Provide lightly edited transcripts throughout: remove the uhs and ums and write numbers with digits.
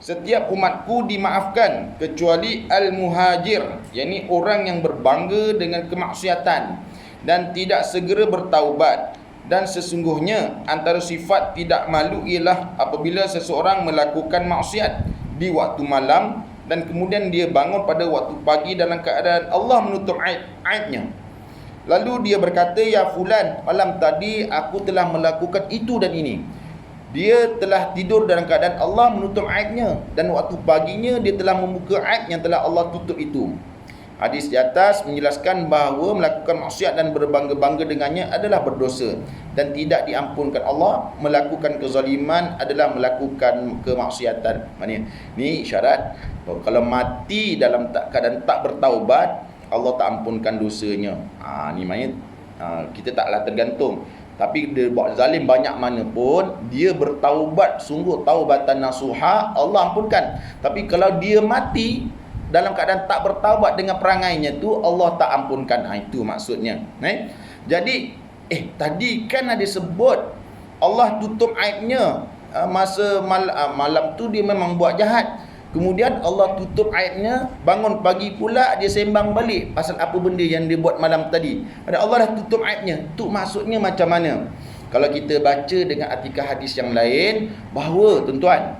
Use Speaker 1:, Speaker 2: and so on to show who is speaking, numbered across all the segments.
Speaker 1: setiap umatku dimaafkan kecuali al-muhajir, yakni orang yang berbangga dengan kemaksiatan dan tidak segera bertaubat. Dan sesungguhnya antara sifat tidak malu ialah apabila seseorang melakukan maksiat di waktu malam dan kemudian dia bangun pada waktu pagi dalam keadaan Allah menutup aibnya. Lalu dia berkata, ya fulan, malam tadi aku telah melakukan itu dan ini. Dia telah tidur dalam keadaan Allah menutup aibnya, dan waktu paginya dia telah membuka aib yang telah Allah tutup itu. Hadis di atas menjelaskan bahawa melakukan maksiat dan berbangga-bangga dengannya adalah berdosa dan tidak diampunkan Allah. Melakukan kezaliman adalah melakukan kemaksiatan. Maknanya ni syarat kalau mati dalam keadaan tak bertaubat, Allah tak ampunkan dosanya. Ni maknanya kita taklah tergantung. Tapi dia buat zalim banyak mana pun, dia bertaubat sungguh taubatan nasuha, Allah ampunkan. Tapi kalau dia mati dalam keadaan tak bertaubat dengan perangainya tu, Allah tak ampunkan. Itu maksudnya. Jadi tadi kan ada sebut Allah tutup aibnya masa malam tu dia memang buat jahat. Kemudian Allah tutup aibnya, bangun pagi pula dia sembang balik pasal apa benda yang dia buat malam tadi. Allah dah tutup aibnya. Tu maksudnya macam mana? Kalau kita baca dengan artikel hadis yang lain, bahawa tuan-tuan,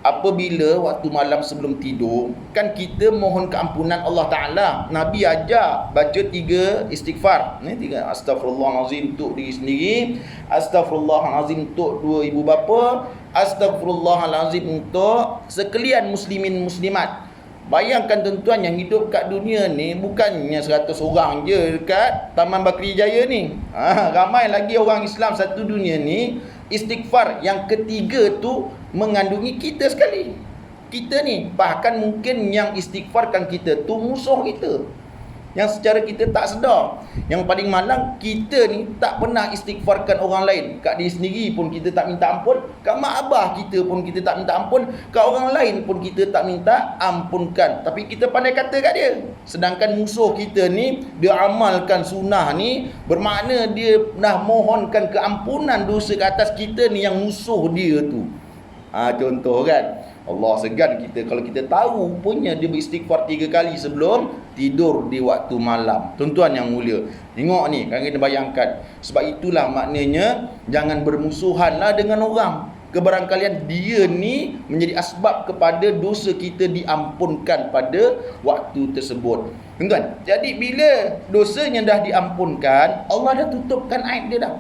Speaker 1: apabila waktu malam sebelum tidur, kan kita mohon keampunan Allah Ta'ala. Nabi ajar baca 3 istighfar. 3 astaghfirullahalazim untuk diri sendiri, astaghfirullahalazim untuk dua ibu bapa, astaghfirullahalazim untuk sekalian muslimin muslimat. Bayangkan tuan-tuan, yang hidup kat dunia ni bukannya 100 orang je dekat Taman Bakri Jaya ni. Ramai lagi orang Islam satu dunia ni. Istighfar yang ketiga tu mengandungi kita sekali. Kita ni, bahkan mungkin yang istighfarkan kita tu musuh kita, yang secara kita tak sedar. Yang paling malang, kita ni tak pernah istighfarkan orang lain. Kat diri sendiri pun kita tak minta ampun, kat mak abah kita pun kita tak minta ampun, kat orang lain pun kita tak minta ampunkan. Tapi kita pandai kata kat dia. Sedangkan musuh kita ni, dia amalkan sunnah ni, bermakna dia dah mohonkan keampunan dosa ke atas kita ni yang musuh dia tu. Contoh kan, Allah segan kita kalau kita tahu punya dia beristighfar 3 kali sebelum tidur di waktu malam. Tuan-tuan yang mulia, tengok ni, kan kita bayangkan. Sebab itulah maknanya jangan bermusuhanlah dengan orang. Kebarangkalian dia ni menjadi asbab kepada dosa kita diampunkan pada waktu tersebut. Tuan-tuan, jadi bila dosanya dah diampunkan, Allah dah tutupkan aib dia dah.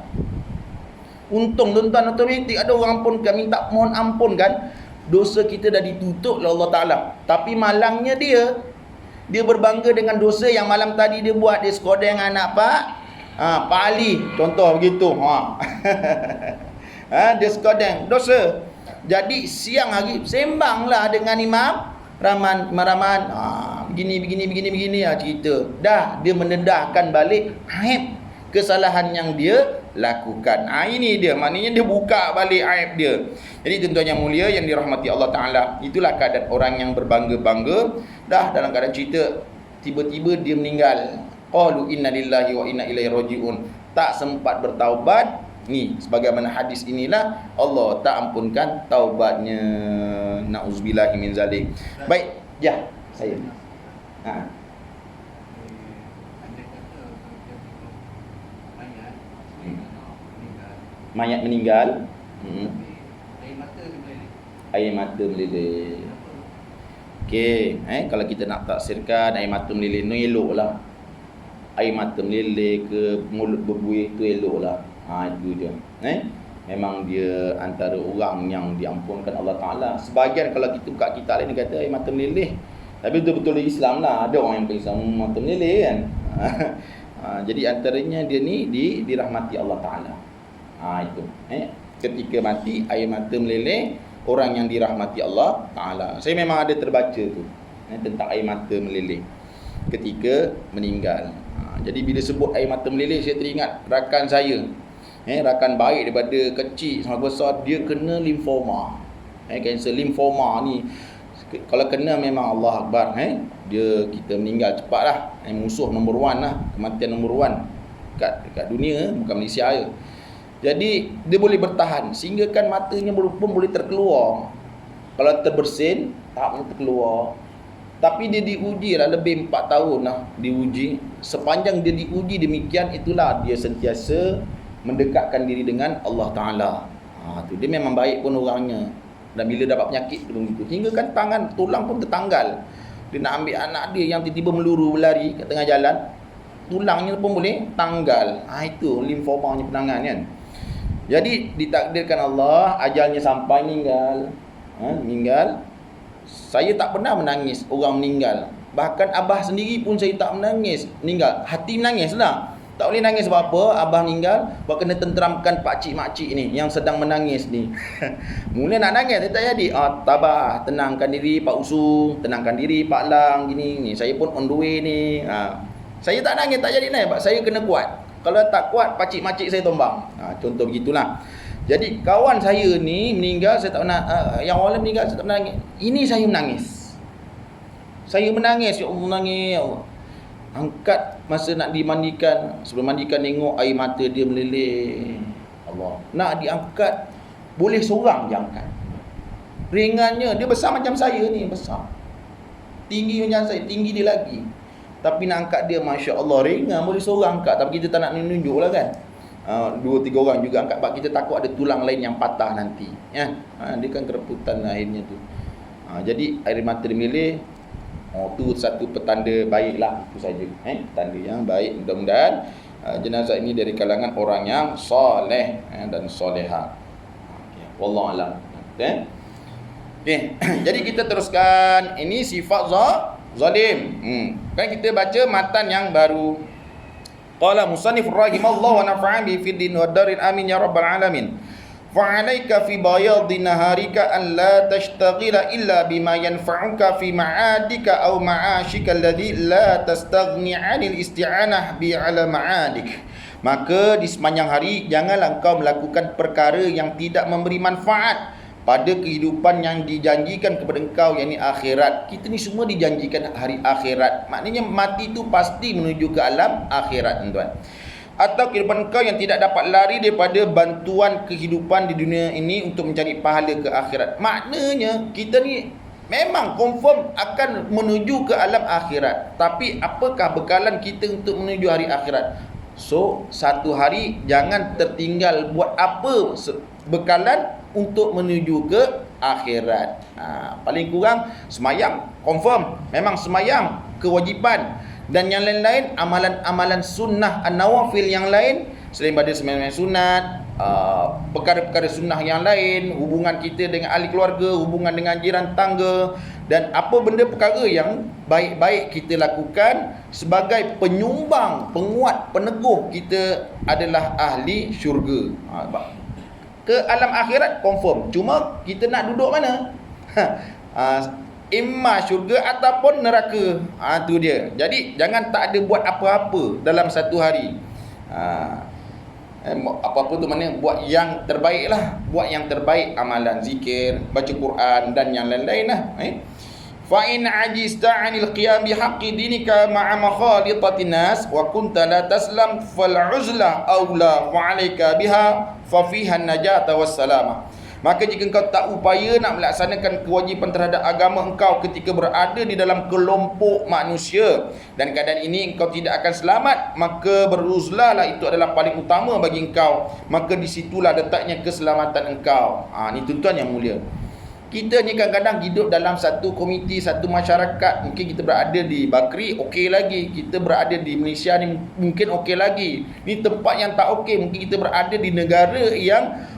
Speaker 1: Untung tuan-tuan, otomatik ada orang ampunkan, minta mohon ampun kan. Dosa kita dah ditutup oleh Allah Ta'ala. Tapi malangnya dia berbangga dengan dosa yang malam tadi dia buat. Dia sekolah dengan anak Pak Ali, contoh begitu. Dia sekolah dosa. Jadi siang hari sembanglah dengan Imam Rahman, begini cerita. Dah dia mendedahkan balik aib kesalahan yang dia lakukan. Ini dia, maknanya dia buka balik aib dia. Jadi tuan-tuan yang mulia yang dirahmati Allah Ta'ala, itulah keadaan orang yang berbangga-bangga. Dah dalam keadaan cerita, tiba-tiba dia meninggal. Qalu inna lillahi wa inna ilaihi raji'un. Tak sempat bertaubat. Ni sebagaimana hadis inilah Allah tak ampunkan taubatnya. Na'udzubillahi min zalik. Baik, ya saya. Mayat meninggal, air mata meleleh. Okey, kalau kita nak tafsirkan air mata meleleh ni eloklah. Air mata meleleh ke mulut berbuih tu eloklah. Itu dia. Memang dia antara orang yang diampunkan Allah Ta'ala. Sebahagian kalau kita buka kitab lain dia kata air mata meleleh. Tapi betul-betul Islam lah. Ada orang yang Islam mata meleleh kan. Jadi antaranya dia ni dirahmati Allah Ta'ala. Itu. Ketika mati air mata meleleh, orang yang dirahmati Allah Ta'ala. Saya memang ada terbaca tu tentang air mata meleleh ketika meninggal. Jadi bila sebut air mata meleleh, saya teringat rakan saya. Rakan baik daripada kecil sampai besar, dia kena limfoma. Kanser limfoma ni kalau kena memang Allah Akbar. Kita meninggal cepat lah. Musuh nombor 1 lah, kematian nombor 1 dekat dunia, bukan Malaysia je. Jadi dia boleh bertahan sehingga kan matanya pun boleh terkeluar. Kalau terbersin, tahapnya terkeluar. Tapi dia diuji lah, lebih 4 tahun lah diuji. Sepanjang dia diuji demikian, itulah dia sentiasa mendekatkan diri dengan Allah Ta'ala. Tu dia memang baik pun orangnya. Dan bila dapat penyakit tu begitu. Hingga kan tangan, tulang pun tertanggal. Dia nak ambil anak dia yang tiba-tiba meluru berlari kat tengah jalan, tulangnya pun boleh tanggal. Itu limfomanya penangan kan. Jadi ditakdirkan Allah, ajalnya sampai meninggal. Meninggal. Saya tak pernah menangis orang meninggal. Bahkan abah sendiri pun saya tak menangis meninggal. Hati menangis lah. Tak boleh nangis sebab apa? Abah meninggal, buat kena tenteramkan pakcik-makcik ni yang sedang menangis ni. Mula nak nangis, dia tak jadi. Tabah, tenangkan diri Pak Usu, tenangkan diri Pak Lang, gini ni. Saya pun on the way ni. Saya tak nangis, tak jadi nangis. Saya kena kuat. Kalau tak kuat, pakcik-makcik saya tombang. Contoh begitulah. Jadi kawan saya ni meninggal, saya tak pernah, yang orang meninggal saya tak pernah nangis. Ini saya menangis. Saya menangis, ya Allah, menangis, ya Allah. Angkat masa nak dimandikan, sebelum mandikan tengok air mata dia meleleh. Allah. Nak diangkat, boleh seorang je angkat. Ringannya, dia besar macam saya ni, besar. Tinggi macam saya, tinggi dia lagi. Tapi nak angkat dia, Masya Allah, ringan, boleh seorang angkat. Tapi kita tak nak menunjuk lah kan. 2-3 orang juga angkat, sebab kita takut ada tulang lain yang patah nanti, ya. Dia kan kereputan akhirnya tu. Jadi air mata dia meleleh. Tu satu petanda baiklah, itu saja. Petanda yang baik. Mudah-mudahan jenazah ini dari kalangan orang yang soleh dan soleha. Wallahu a'lam. Okey. Jadi kita teruskan. Ini sifat zalim. Kan kita baca matan yang baru. Qala musannif rahimallahu wa nafa'an bi fid din wa darin amin ya rabbal alamin. Fa'alaika fi bayadi naharika an la tashtagila illa bima yanfa'uka fi ma'adika aw ma'ashika alladhi la tastaghni 'anil isti'anah bi 'ala ma'adik. Maka di sepanjang hari janganlah engkau melakukan perkara yang tidak memberi manfaat pada kehidupan yang dijanjikan kepada engkau, yakni akhirat. Kita ni semua dijanjikan hari akhirat. Maknanya mati tu pasti menuju ke alam akhirat, tuan-tuan. Atau kehidupan engkau yang tidak dapat lari daripada bantuan kehidupan di dunia ini untuk mencari pahala ke akhirat. Maknanya kita ni memang confirm akan menuju ke alam akhirat. Tapi apakah bekalan kita untuk menuju hari akhirat? So, satu hari jangan tertinggal buat apa bekalan untuk menuju ke akhirat. Paling kurang semayang, confirm memang semayang kewajipan. Dan yang lain-lain, amalan-amalan sunnah an-nawafil yang lain, selain pada sembahyang sunat, perkara-perkara sunnah yang lain, hubungan kita dengan ahli keluarga, hubungan dengan jiran tangga, dan apa benda perkara yang baik-baik kita lakukan sebagai penyumbang, penguat, peneguh kita adalah ahli syurga. Ke alam akhirat confirm. Cuma kita nak duduk mana? Imma syurga ataupun neraka. Tu dia. Jadi jangan tak ada buat apa-apa dalam satu hari. Apa-apa tu mana buat yang terbaik lah. Buat yang terbaik, amalan zikir, baca Quran dan yang lain-lain lah. Fa in ajista 'anil qiyam bihaqqi dinika ma'a makhalitatin nas wa kunta la taslam fal 'uzla aula wa 'alaika biha fa fiha an-najata was salamah. Maka jika engkau tak upaya nak melaksanakan kewajipan terhadap agama engkau ketika berada di dalam kelompok manusia dan keadaan ini engkau tidak akan selamat, maka beruzlahlah, itu adalah paling utama bagi engkau. Maka disitulah letaknya keselamatan engkau. Ni tuan-tuan yang mulia. Kita ni kadang-kadang hidup dalam satu komiti, satu masyarakat. Mungkin kita berada di Bakri, okey lagi. Kita berada di Malaysia ni mungkin okey lagi. Ni tempat yang tak okey. Mungkin kita berada di negara yang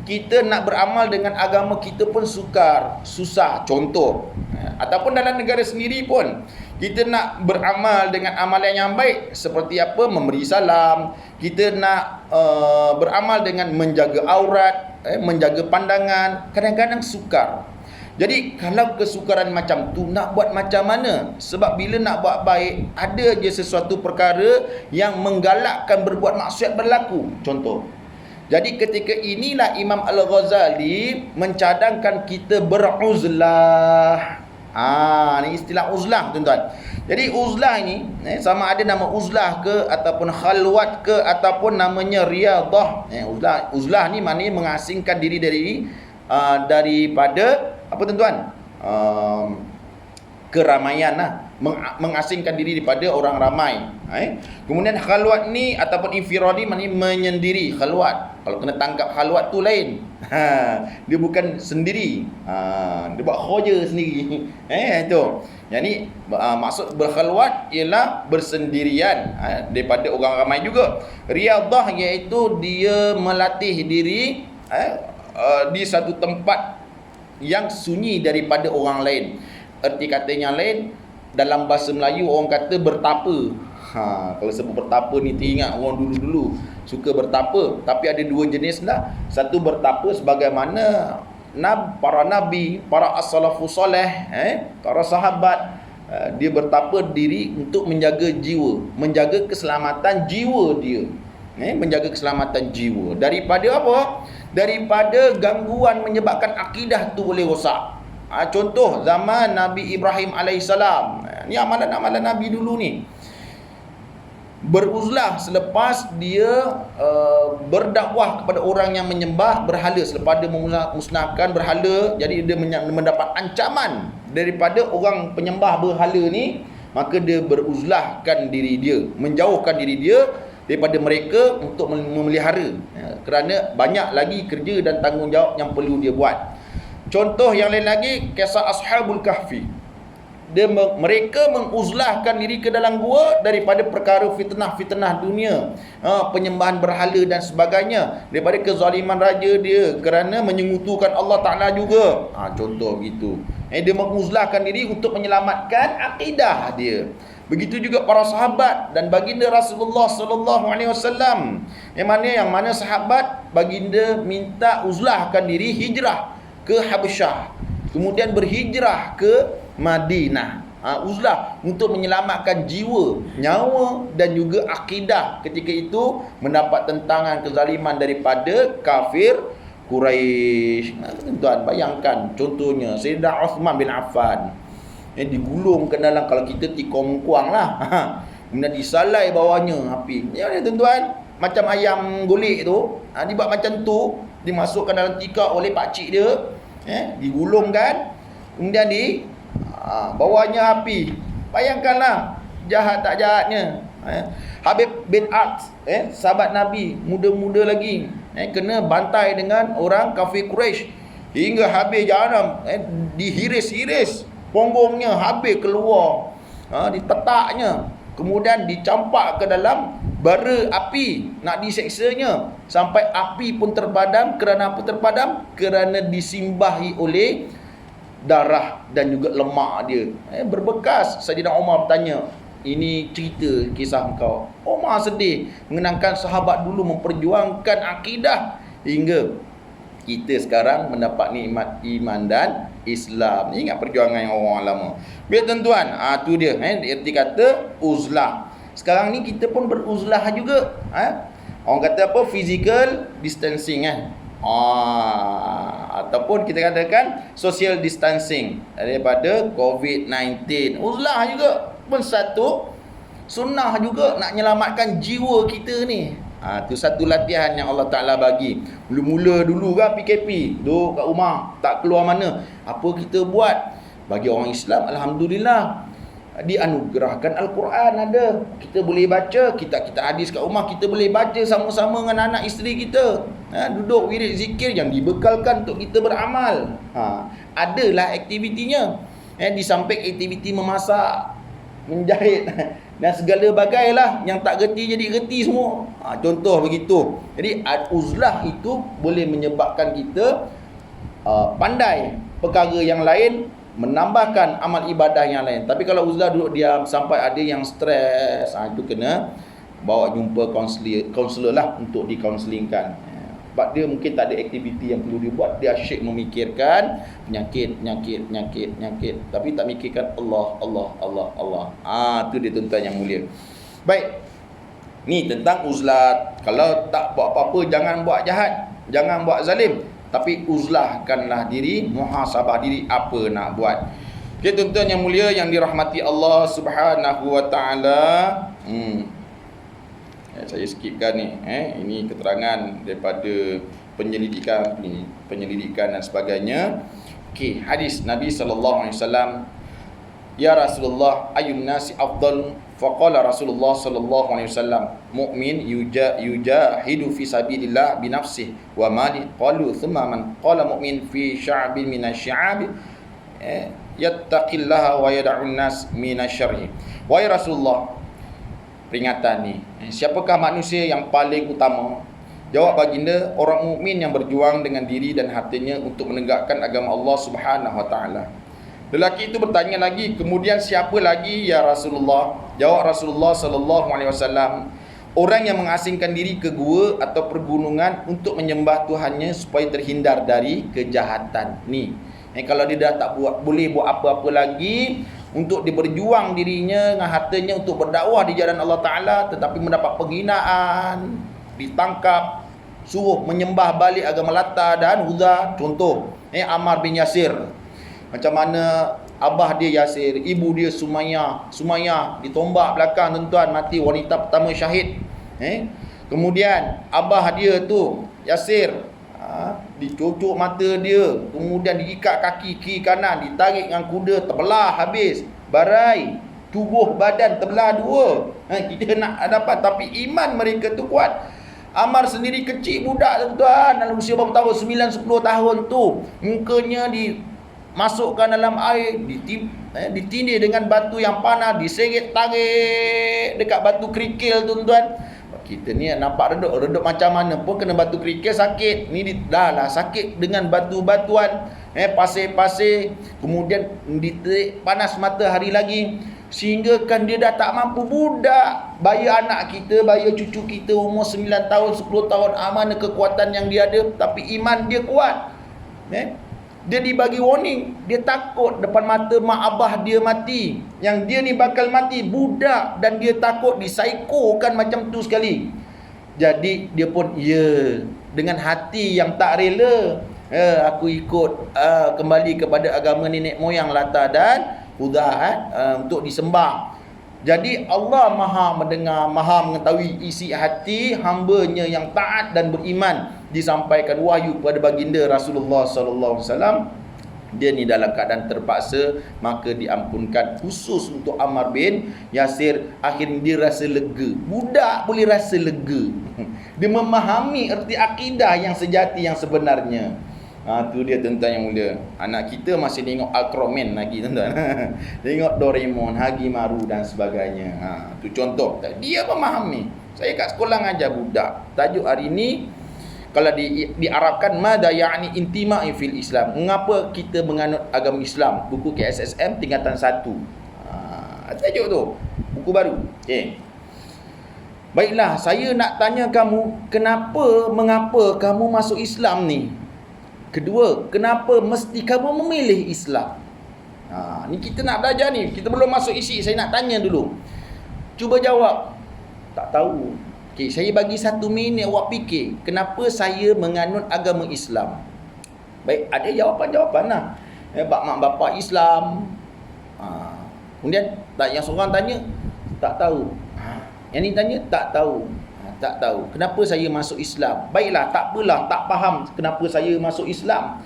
Speaker 1: kita nak beramal dengan agama kita pun susah. Contoh, ataupun dalam negara sendiri pun kita nak beramal dengan amalan yang baik, seperti apa? Memberi salam. Kita nak beramal dengan menjaga aurat, menjaga pandangan. Kadang-kadang sukar. Jadi kalau kesukaran macam tu, nak buat macam mana? Sebab bila nak buat baik, ada je sesuatu perkara yang menggalakkan berbuat maksiat berlaku. Contoh, jadi ketika inilah Imam Al-Ghazali mencadangkan kita beruzlah. Ni istilah uzlah, tuan-tuan. Jadi uzlah ini sama ada nama uzlah ke ataupun khalwat ke ataupun namanya riyadah. Uzlah ni maknanya mengasingkan diri daripada apa tuan-tuan? Keramaian lah, mengasingkan diri daripada orang ramai. Kemudian khalwat ni ataupun infiradi maknanya menyendiri, khalwat. Kalau kena tangkap khalwat tu lain. Dia bukan sendiri. Dia buat khoja sendiri. Itu. Yang ni maksud berkhalwat ialah bersendirian daripada orang ramai juga. Riyadah iaitu dia melatih diri di satu tempat yang sunyi daripada orang lain. Erti katanya lain, dalam bahasa Melayu orang kata bertapa. Kalau sebut bertapa ni teringat orang dulu-dulu suka bertapa. Tapi ada dua jenis lah. Satu bertapa sebagaimana para nabi, para as-salafus soleh, para sahabat, dia bertapa diri untuk menjaga jiwa, menjaga keselamatan jiwa dia. Menjaga keselamatan jiwa daripada apa? Daripada gangguan menyebabkan akidah tu boleh rosak. Contoh zaman Nabi Ibrahim alaihissalam. Ni amalan-amalan Nabi dulu ni. Beruzlah selepas dia berdakwah kepada orang yang menyembah berhala. Selepas dia memusnahkan berhala, jadi dia mendapat ancaman daripada orang penyembah berhala ni, maka dia beruzlahkan diri dia, menjauhkan diri dia daripada mereka untuk memelihara, kerana banyak lagi kerja dan tanggungjawab yang perlu dia buat. Contoh yang lain lagi, kisah Ashabul Kahfi. Mereka menguzlahkan diri ke dalam gua daripada perkara fitnah-fitnah dunia, penyembahan berhala dan sebagainya, daripada kezaliman raja dia kerana menyengutukan Allah Ta'ala juga. Contoh begitu. Dia menguzlahkan diri untuk menyelamatkan akidah dia. Begitu juga para sahabat dan baginda Rasulullah sallallahu alaihi wasallam. Yang mana sahabat baginda minta uzlahkan diri hijrah ke Habasyah, kemudian berhijrah ke Madinah. Uzlah untuk menyelamatkan jiwa, nyawa dan juga akidah ketika itu mendapat tentangan kezaliman daripada kafir Quraisy. Tuan bayangkan contohnya Sayyidina Uthman bin Affan digulung ke dalam, kalau kita tikung kuang lah, kemudian disalai bawahnya api. Ya tuan-tuan, macam ayam golek tu, dibuat macam tu, dimasukkan dalam tikar oleh pakcik dia, digulungkan, kemudian di bawahnya api. Bayangkanlah jahat tak jahatnya. Habib bin Aqs, sahabat Nabi, muda-muda lagi, kena bantai dengan orang kafir Quraisy hingga habis jahanam, dihiris-hiris, punggungnya habis keluar, ditetaknya, kemudian dicampak ke dalam bara api nak diseksanya, sampai api pun terpadam. Kerana apa terpadam? Kerana disimbahi oleh darah dan juga lemak dia, berbekas. Sayyidina Umar bertanya, ini cerita kisah engkau. Umar sedih mengenangkan sahabat dulu memperjuangkan akidah hingga kita sekarang mendapat nikmat iman dan Islam. Ingat perjuangan yang orang lama. Biar tuan-tuan, tu dia, erti kata uzlah. Sekarang ni kita pun beruzlah juga. Orang kata apa? Physical distancing ataupun kita katakan social distancing daripada COVID-19. Uzlah juga pun satu sunnah juga nak menyelamatkan jiwa kita ni. Tu satu latihan yang Allah Ta'ala bagi. Mula-mula dulu kan PKP, duduk kat rumah, tak keluar mana. Apa kita buat? Bagi orang Islam, Alhamdulillah, dianugerahkan Al-Quran ada. Kita boleh baca, kita hadis kat rumah, kita boleh baca sama-sama dengan anak isteri kita. Duduk wirid zikir yang dibekalkan untuk kita beramal. Adalah aktivitinya. Di samping aktiviti memasak, menjahit dan segala bagailah, yang tak reti jadi reti semua. Contoh begitu. Jadi uzlah itu boleh menyebabkan kita pandai perkara yang lain, menambahkan amal ibadah yang lain. Tapi kalau uzlah duduk diam sampai ada yang stres, itu kena bawa jumpa kaunselor lah untuk dikaunselingkan. Sebab dia mungkin tak ada aktiviti yang perlu dibuat, dia asyik memikirkan penyakit, tapi tak mikirkan Allah. Tu dia tuan-tuan yang mulia. Baik, ni tentang uzlat. Kalau tak buat apa-apa, jangan buat jahat, jangan buat zalim, tapi uzlahkanlah diri, muhasabah diri apa nak buat. Okay, tuan-tuan yang mulia yang dirahmati Allah Subhanahu wa taala. Saya skipkan ni. Ini keterangan daripada penyelidikan dan sebagainya. Okey, hadis Nabi sallallahu alaihi wasallam, ya Rasulullah ayyun nasi afdal, faqala Rasulullah sallallahu alaihi wasallam mu'min yujahidu fi sabilillah bi nafsihi wa mali, qalu thumma man, qala mu'min fi sya'bin minasy-sya'ab yattaqillaha wa yad'un nas minasyarri. Wahai Rasulullah, peringatan ni, siapakah manusia yang paling utama? Jawab baginda, orang mukmin yang berjuang dengan diri dan hatinya untuk menegakkan agama Allah Subhanahu wa taala. Lelaki itu bertanya lagi, kemudian siapa lagi ya Rasulullah? Jawab Rasulullah sallallahu alaihi wasallam, orang yang mengasingkan diri ke gua atau pergunungan untuk menyembah Tuhannya supaya terhindar dari kejahatan. Ni, kalau dia dah tak boleh buat apa-apa lagi untuk dia berjuang dirinya dengan hartanya untuk berdakwah di jalan Allah Taala, tetapi mendapat penghinaan, ditangkap, suruh menyembah balik agama Lata dan Uzza. Contoh, Ammar bin Yasir. Macam mana abah dia Yasir, ibu dia Sumayyah ditombak belakang, tuan-tuan, mati, wanita pertama syahid. Kemudian abah dia tu Yasir, dicucuk mata dia, kemudian diikat kaki kiri kanan, ditarik dengan kuda, terbelah habis, barai, tubuh badan terbelah dua. Kita nak dapat, tapi iman mereka tu kuat. Ammar sendiri kecil budak, tuan-tuan, dalam usia berapa tahun, 9-10 tahun tu, mukanya dimasukkan dalam air, ditindih dengan batu yang panas, diseret tarik dekat batu kerikil, tuan-tuan. Kita ni nampak redup macam mana pun kena batu kerikil sakit. Ni dah lah sakit dengan batu-batuan, pasir-pasir, kemudian diterik panas matahari lagi, sehingga kan dia dah tak mampu. Budak, bayar anak kita, bayar cucu kita umur 9 tahun, 10 tahun, mana kekuatan yang dia ada, tapi iman dia kuat. Dia dibagi warning, dia takut depan mata mak abah dia mati, yang dia ni bakal mati, budak, dan dia takut disaikokan macam tu sekali. Jadi dia pun dengan hati yang tak rela, aku ikut kembali kepada agama nenek moyang Lata dan Uzza untuk disembah. Jadi Allah Maha mendengar, Maha mengetahui isi hati hamba-Nya yang taat dan beriman. Disampaikan wahyu kepada baginda Rasulullah sallallahu alaihi wasallam. Dia ni dalam keadaan terpaksa, maka diampunkan. Khusus untuk Ammar bin Yasir, akhirnya dia rasa lega. Budak boleh rasa lega. Dia memahami erti akidah yang sejati, yang sebenarnya. Tu dia, tuan-tuan yang mulia. Anak kita masih tengok Ultraman lagi, tuan-tuan. Tengok Doraemon, Hagimaru dan sebagainya. Tu contoh. Dia memahami. Saya kat sekolah ngajar budak. Tajuk hari ni, kalau diarabkan, mada ya'ni intima'i fil Islam. Mengapa kita menganut agama Islam? Buku KSSM tingkatan 1. Tajuk tu. Buku baru. Baiklah, saya nak tanya kamu, mengapa kamu masuk Islam ni? Kedua, kenapa mesti kamu memilih Islam? Ni kita nak belajar ni. Kita belum masuk isi, saya nak tanya dulu. Cuba jawab. Tak tahu. Okey, saya bagi 1 minit awak fikir, kenapa saya menganut agama Islam? Baik, ada jawapan-jawapan lah. Mak bapak Islam. Kemudian yang seorang tanya, tak tahu. Yang ni tanya, tak tahu. Tak tahu. Kenapa saya masuk Islam? Baiklah, tak apalah, tak faham kenapa saya masuk Islam.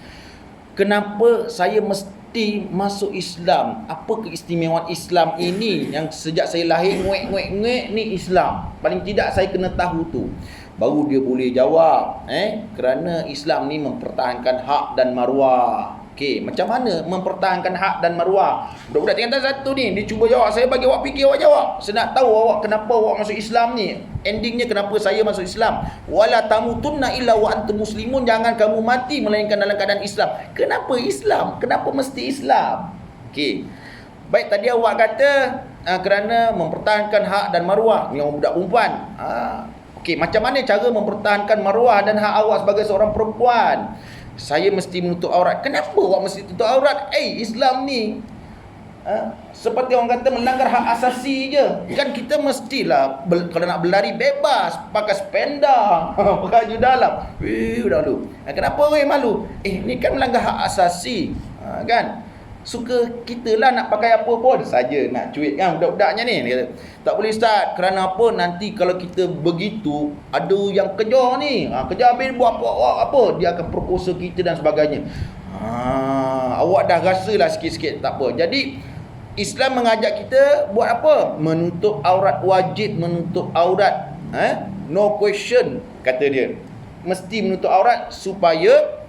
Speaker 1: Kenapa saya mesti masuk Islam? Apa keistimewaan Islam ini yang sejak saya lahir nguek-nguek ni Islam? Paling tidak saya kena tahu tu. Baru dia boleh jawab. Kerana Islam ni mempertahankan hak dan maruah. Okey, macam mana mempertahankan hak dan maruah? Budak-budak tingkatan 1 ni, dia cuba jawab. Saya bagi awak fikir, awak jawab. Saya nak tahu awak kenapa awak masuk Islam ni. Endingnya kenapa saya masuk Islam. Wala tamutunna illa wa antum muslimun. Jangan kamu mati melainkan dalam keadaan Islam. Kenapa Islam? Kenapa mesti Islam? Okey. Baik, tadi awak kata kerana mempertahankan hak dan maruah. Ni orang budak perempuan. Okey, macam mana cara mempertahankan maruah dan hak awak sebagai seorang perempuan? Saya mesti menutup aurat. Kenapa awak mesti tutup aurat? Islam ni seperti orang kata melanggar hak asasi je. Kan kita mestilah kalau nak berlari bebas, pakai spenda, pakai baju dalam. Dahulu. Kenapa malu? Ni kan melanggar hak asasi. Kan? Suka kita lah nak pakai apa pun saja, nak cuit kan budak-budaknya ni. Dia kata, tak boleh Ustaz, kerana apa? Nanti kalau kita begitu, ada yang kejar ni. Kejar habis buat apa? Dia akan perkosa kita dan sebagainya. Awak dah rasalah sikit-sikit, tak apa. Jadi Islam mengajak kita buat apa? Menutup aurat, wajib menutup aurat. No question, kata dia. Mesti menutup aurat supaya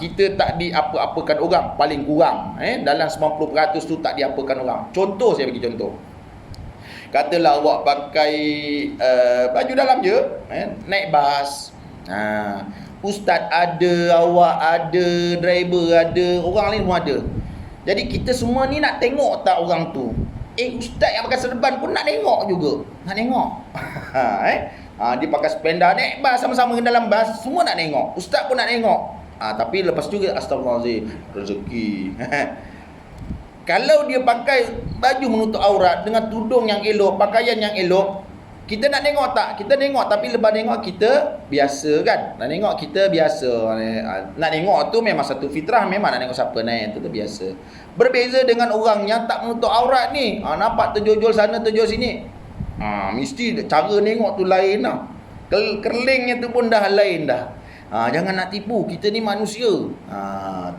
Speaker 1: kita tak diapa-apakan orang, paling kurang. Dalam 90% tu tak diapakan orang. Contoh, saya bagi contoh. Katalah awak pakai baju dalam je, naik bas. Ustaz ada, awak ada, driver ada, orang lain pun ada. Jadi kita semua ni nak tengok tak orang tu. Ustaz yang pakai serban pun nak tengok juga. Nak tengok. Dia pakai spender, naik bas sama-sama dalam bas, semua nak tengok. Ustaz pun nak tengok. Tapi lepas tu astagfirullahalazim, rezeki. Kalau dia pakai baju menutup aurat dengan tudung yang elok, pakaian yang elok, kita nak tengok tak? Kita tengok, tapi lepas tengok kita biasa kan? Nak tengok kita biasa. Nak tengok tu memang satu fitrah, memang nak tengok siapa naik, tu biasa. Berbeza dengan orang yang tak menutup aurat ni. Nampak terjojol sana, terjojol sini. Mesti cara tengok tu lain lah. Kerlingnya tu pun dah lain dah. Jangan nak tipu, kita ni manusia.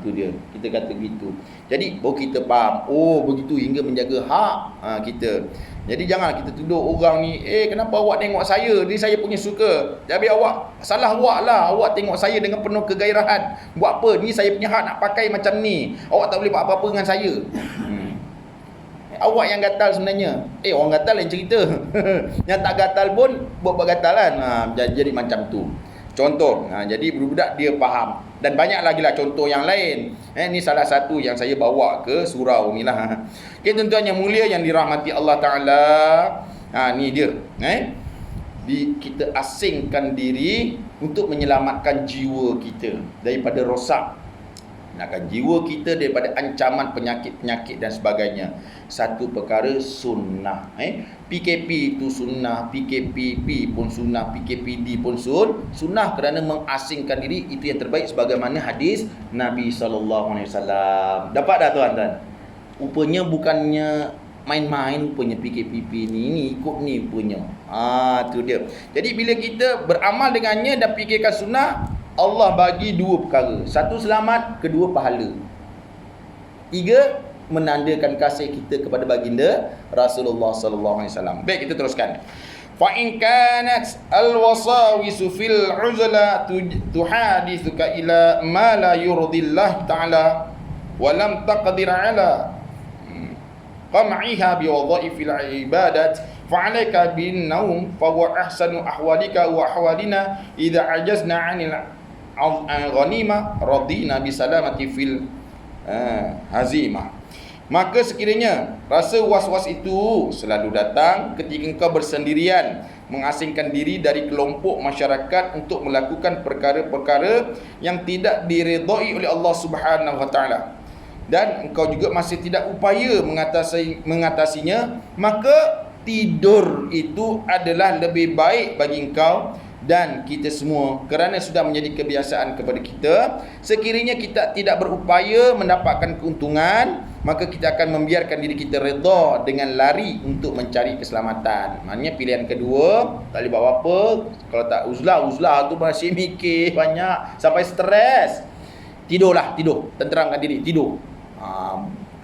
Speaker 1: Tu dia, kita kata gitu. Jadi baru kita faham, begitu hingga menjaga hak kita. Jadi jangan kita tuduh orang ni, kenapa awak tengok saya, ni saya punya suka. Jadi salah awak lah, awak tengok saya dengan penuh kegairahan. Buat apa, ni saya punya hak nak pakai macam ni. Awak tak boleh buat apa-apa dengan saya. Awak yang gatal sebenarnya. Orang gatal lain cerita. Yang tak gatal pun buat gatalan. Jadi macam tu. Contoh, jadi budak dia faham. Dan banyak lagi lah contoh yang lain. Ini salah satu yang saya bawa ke surau ni lah. Okay, tuan-tuan yang mulia yang dirahmati Allah Ta'ala. Ni dia. Kita asingkan diri untuk menyelamatkan jiwa kita daripada rosak. Menyelamatkan jiwa kita daripada ancaman penyakit-penyakit dan sebagainya. Satu perkara sunnah. PKP itu sunnah, PKPP pun sunnah, PKPD pun sunnah kerana mengasingkan diri. Itu yang terbaik sebagaimana hadis Nabi SAW. Dapat dah tuan-tuan? Rupanya bukannya main-main punya PKPP ni ikut ni punya. Tu dia. Jadi bila kita beramal dengannya dan fikirkan sunnah, Allah bagi dua perkara. Satu selamat, kedua pahala. Tiga, menandakan kasih kita kepada baginda Rasulullah sallallahu alaihi wasallam. Baik, kita teruskan. Fa in kanat al-wasawisu fil uzla tuhadithuka ila ma la yurdillah ta'ala wa lam taqdir ala qam'iha bi wadha'ifil ibadat fa'alayka bin naum fa huwa ahsanu ahwalika wa ahwalina idza ajazna 'anil ghanimah radina bi salamati fil hazimah. Maka sekiranya rasa was-was itu selalu datang ketika engkau bersendirian, mengasingkan diri dari kelompok masyarakat untuk melakukan perkara-perkara yang tidak diredai oleh Allah Subhanahu Wa Taala, dan engkau juga masih tidak upaya mengatasinya, maka tidur itu adalah lebih baik bagi engkau dan kita semua, kerana sudah menjadi kebiasaan kepada kita. Sekiranya kita tidak berupaya mendapatkan keuntungan, maka kita akan membiarkan diri kita redha dengan lari untuk mencari keselamatan. Maknanya pilihan kedua, tak boleh buat apa. Kalau tak uzlah tu masih mikir banyak sampai stres. Tidurlah, tidur. Tenteramkan diri, tidur.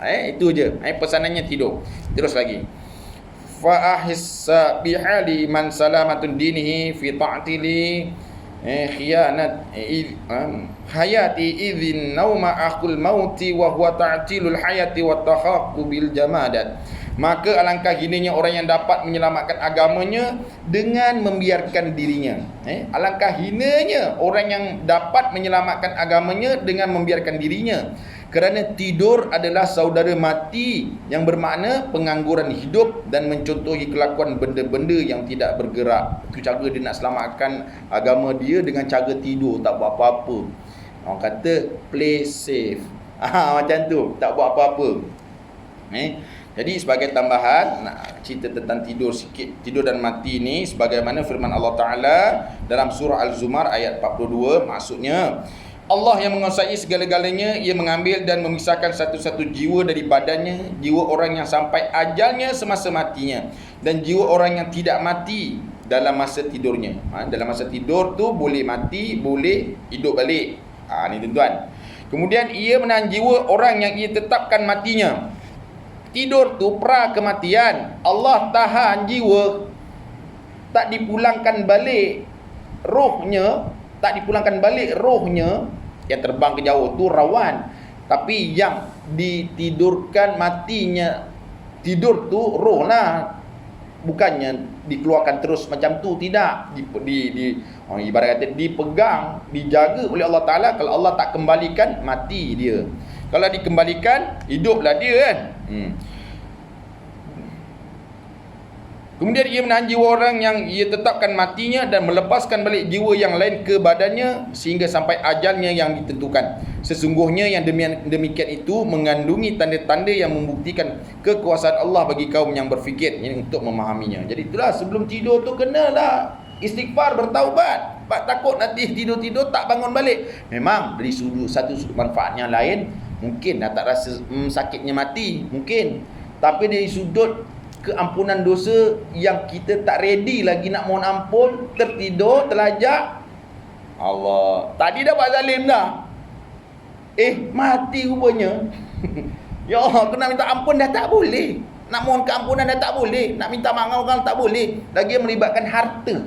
Speaker 1: Itu je. Pesanannya tidur. Terus lagi. Fa ahissa bihali man salamatun dinihi fi ta'tili khiyanat hayati idzin nauma akhul mauti wa huwa ta'tilul hayati wa tahaqqu bil jamadat. Maka alangkah hinanya orang yang dapat menyelamatkan agamanya dengan membiarkan dirinya. Alangkah hinanya orang yang dapat menyelamatkan agamanya dengan membiarkan dirinya. Kerana tidur adalah saudara mati, yang bermakna pengangguran hidup dan mencontohi kelakuan benda-benda yang tidak bergerak. Itu cara dia nak selamatkan agama dia, dengan cara tidur, tak buat apa-apa. Orang kata play safe. Macam tu, tak buat apa-apa. Jadi sebagai tambahan, nak cerita tentang tidur sikit. Tidur dan mati ni sebagaimana firman Allah Ta'ala dalam surah Al-Zumar ayat 42. Maksudnya, Allah yang menguasai segala-galanya, Ia mengambil dan memisahkan satu-satu jiwa dari badannya, jiwa orang yang sampai ajalnya semasa matinya, dan jiwa orang yang tidak mati dalam masa tidurnya. Dalam masa tidur tu boleh mati, boleh hidup balik. Ni tuan-tuan. Kemudian ia menahan jiwa orang yang ia tetapkan matinya. Tidur tu pra kematian. Allah tahan jiwa, tak dipulangkan balik rohnya, yang terbang ke jauh tu rawan. Tapi yang ditidurkan matinya, tidur tu roh lah, bukannya dikeluarkan terus macam tu, tidak. Ibarat kata dipegang, dijaga oleh Allah Ta'ala. Kalau Allah tak kembalikan, mati dia. Kalau dikembalikan, hiduplah dia kan. Kemudian ia menahan jiwa orang yang ia tetapkan matinya dan melepaskan balik jiwa yang lain ke badannya sehingga sampai ajalnya yang ditentukan. Sesungguhnya yang demikian itu mengandungi tanda-tanda yang membuktikan kekuasaan Allah bagi kaum yang berfikir, yang untuk memahaminya. Jadi itulah, sebelum tidur tu kenalah istighfar, bertaubat. Takut nanti tidur-tidur tak bangun balik. Memang dari satu sudut manfaat yang lain, mungkin dah tak rasa sakitnya mati, mungkin. Tapi dari sudut keampunan dosa yang kita tak ready lagi nak mohon ampun, tertidur, terlajak, Allah, tadi dah buat zalim dah, mati rupanya. Ya Allah, aku nak minta ampun dah tak boleh, nak mohon keampunan dah tak boleh, nak minta maaf orang tak boleh, lagi melibatkan harta.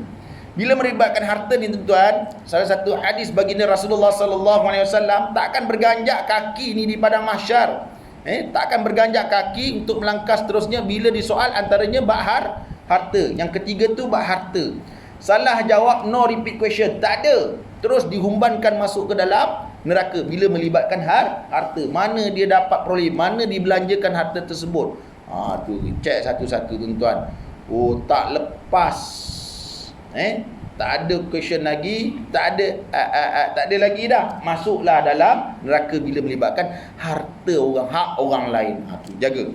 Speaker 1: Bila melibatkan harta ni tuan-tuan, salah satu hadis baginda Rasulullah sallallahu alaihi wasallam, tak akan berganjak kaki ni di padang mahsyar. Tak akan berganjak kaki untuk melangkah seterusnya bila disoal, antaranya bab harta. Yang ketiga tu bab harta. Salah jawab, no repeat question, tak ada, terus dihumbankan masuk ke dalam neraka bila melibatkan harta. Mana dia dapat peroleh, mana dibelanjakan harta tersebut. Tu cek satu-satu tuan-tuan. Tak lepas. Tak ada question lagi, tak ada lagi dah. Masuklah dalam neraka bila melibatkan harta orang, hak orang lain. Tu jaga.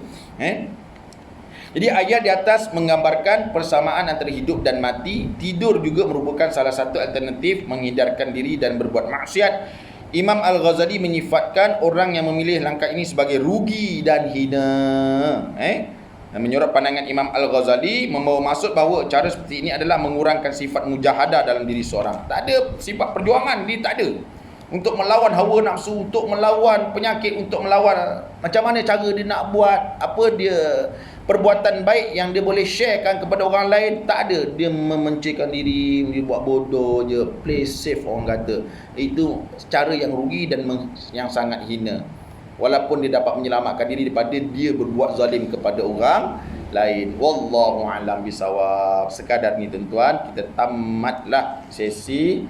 Speaker 1: Jadi ayat di atas menggambarkan persamaan antara hidup dan mati. Tidur juga merupakan salah satu alternatif menghindarkan diri dan berbuat maksiat. Imam Al-Ghazali menyifatkan orang yang memilih langkah ini sebagai rugi dan hina. Dan menyorot pandangan Imam Al-Ghazali, membawa maksud bahawa cara seperti ini adalah mengurangkan sifat mujahadah dalam diri seorang. Tak ada sifat perjuangan, dia tak ada. Untuk melawan hawa nafsu, untuk melawan penyakit, untuk melawan macam mana cara dia nak buat, apa dia perbuatan baik yang dia boleh sharekan kepada orang lain, tak ada. Dia memencetkan diri, dia buat bodoh je, play safe orang kata. Itu cara yang rugi dan yang sangat hina. Walaupun dia dapat menyelamatkan diri daripada dia berbuat zalim kepada orang lain. Wallahu a'lam bisawab. Sekadar ni tuan-tuan, kita tamatlah sesi